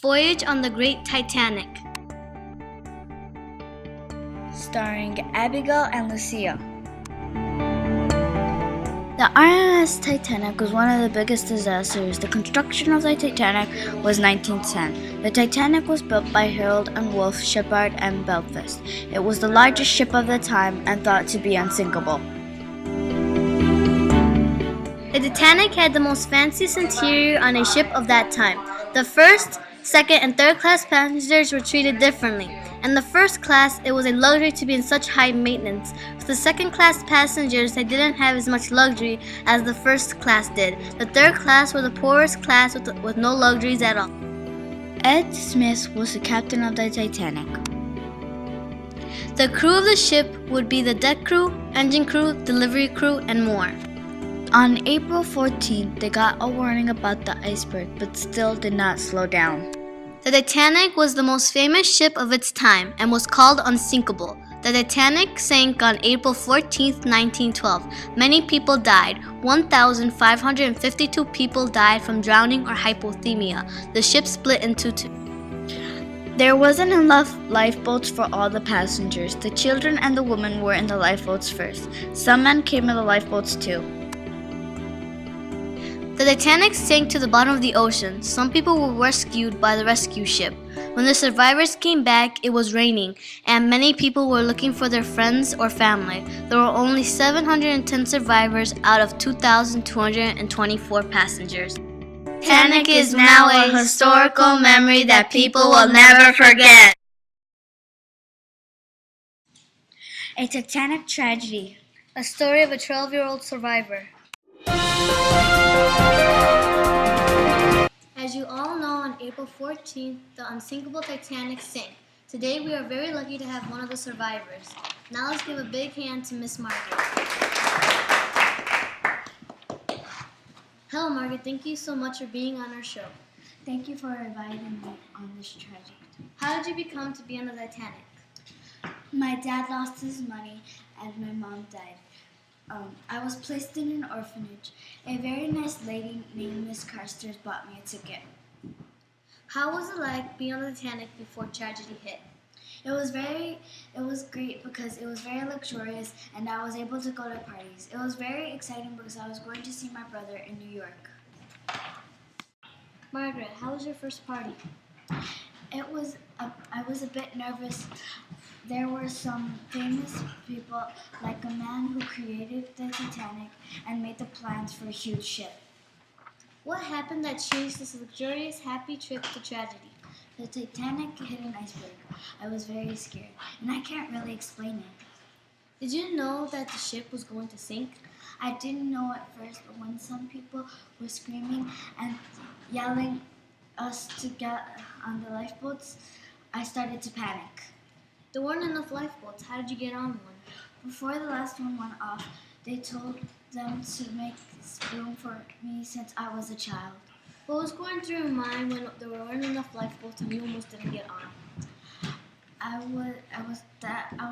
Voyage on the Great Titanic. Starring Abigail and Lucia. The RMS Titanic was one of the biggest disasters. The construction of the Titanic was 1910. The Titanic was built by Harold and Wolff Shipyard in Belfast. It was the largest ship of the time and thought to be unsinkable. The Titanic had the most fanciest interior on a ship of that time. The first, second, and third class passengers were treated differently. In the first class, it was a luxury to be in such high maintenance. For the second class passengers, they didn't have as much luxury as the first class did. The third class was the poorest class with no luxuries at all. Ed Smith was the captain of the Titanic. The crew of the ship would be the deck crew, engine crew, delivery crew, and more. On April 14th, they got a warning about the iceberg, but still did not slow down. The Titanic was the most famous ship of its time and was called unsinkable. The Titanic sank on April 14, 1912. Many people died. 1,552 people died from drowning or hypothermia. The ship split into two. There wasn't enough lifeboats for all the passengers. The children and the women were in the lifeboats first. Some men came in the lifeboats too. The Titanic sank to the bottom of the ocean. Some people were rescued by the rescue ship. When the survivors came back, it was raining, and many people were looking for their friends or family. There were only 710 survivors out of 2,224 passengers. Titanic is now a historical memory that people will never forget. A Titanic tragedy. A story of a 12-year-old survivor. As you all know, on April 14th, the unsinkable Titanic sank. Today, we are very lucky to have one of the survivors. Now let's give a big hand to Miss Margaret. Hello, Margaret. Thank you so much for being on our show. Thank you for inviting me on this tragedy. How did you become to be on the Titanic? My dad lost his money and my mom died. I was placed in an orphanage. A very nice lady named Miss Carsters bought me a ticket. How was it like being on the Titanic before tragedy hit? It was great because it was very luxurious and I was able to go to parties. It was very exciting because I was going to see my brother in New York. Margaret, how was your first party? I was a bit nervous. There were some famous people, like a man who created the Titanic and made the plans for a huge ship. What happened that changed this luxurious, happy trip to tragedy? The Titanic hit an iceberg. I was very scared, and I can't really explain it. Did you know that the ship was going to sink? I didn't know at first, but when some people were screaming and yelling us to get on the lifeboats, I started to panic. There weren't enough lifeboats. How did you get on one? Before the last one went off, they told them to make room for me since I was a child. What was going through your mind when there weren't enough lifeboats and you almost didn't get on? I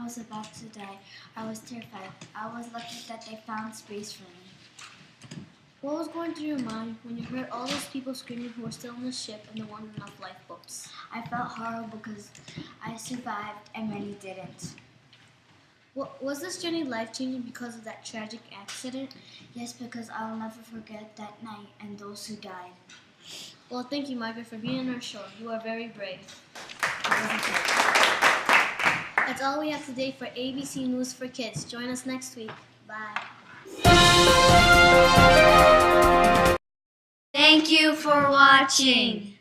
was about to die. I was terrified. I was lucky that they found space for me. What was going through your mind when you heard all those people screaming who were still on the ship and there weren't enough lifeboats? I felt horrible because I survived and many didn't. Was this journey life-changing because of that tragic accident? Yes, because I'll never forget that night and those who died. Well, thank you, Margaret, for being on our show. You are very brave. That's all we have today for ABC News for Kids. Join us next week. Bye. Thank you for watching.